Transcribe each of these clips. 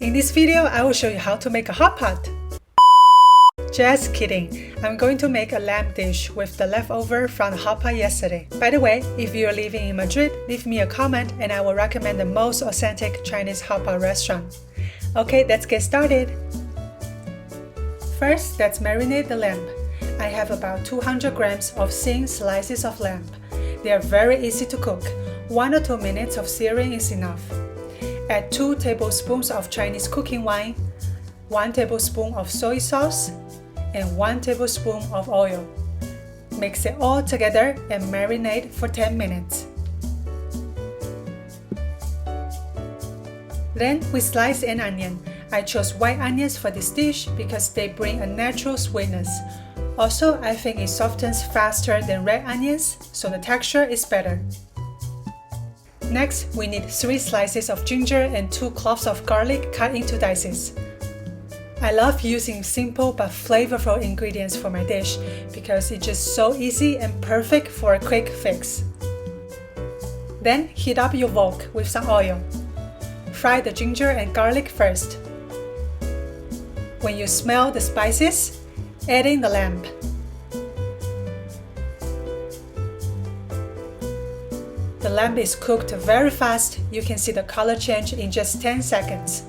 In this video, I will show you how to make a hot pot. Just kidding, I'm going to make a lamb dish with the leftover from the hot pot yesterday. By the way, if you're living in Madrid, leave me a comment and I will recommend the most authentic Chinese hot pot restaurant. Okay, let's get started. First, let's marinate the lamb. I have about 200 grams of thin slices of lamb. They are very easy to cook. 1 or 2 minutes of searing is enough. Add 2 tablespoons of Chinese cooking wine, 1 tablespoon of soy sauce, and 1 tablespoon of oil. Mix it all together and marinate for 10 minutes. Then we slice an onion. I chose white onions for this dish because they bring a natural sweetness. Also, I think it softens faster than red onions, so the texture is better. Next, we need 3 slices of ginger and 2 cloves of garlic cut into dices. I love using simple but flavorful ingredients for my dish because it's just so easy and perfect for a quick fix. Then heat up your wok with some oil. Fry the ginger and garlic first. When you smell the spices, add in the lamb. The lamb is cooked very fast. You can see the color change in just 10 seconds.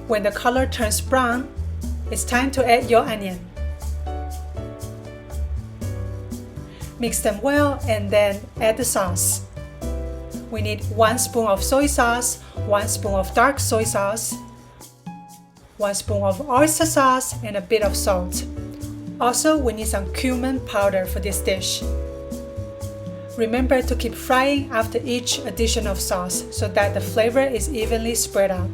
When the color turns brown, it's time to add your onion. Mix them well and then add the sauce. We need 1 spoon of soy sauce, 1 spoon of dark soy sauce, 1 spoon of oyster sauce, and a bit of salt. Also, we need some cumin powder for this dish. Remember to keep frying after each addition of sauce so that the flavor is evenly spread out.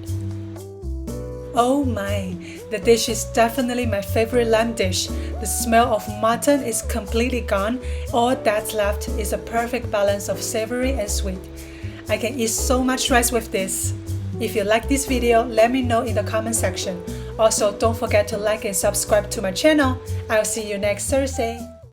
Oh my, the dish is definitely my favorite lamb dish. The smell of mutton is completely gone. All that's left is a perfect balance of savory and sweet. I can eat so much rice with this. If you like this video, let me know in the comment section. Also, don't forget to like and subscribe to my channel. I'll see you next Thursday.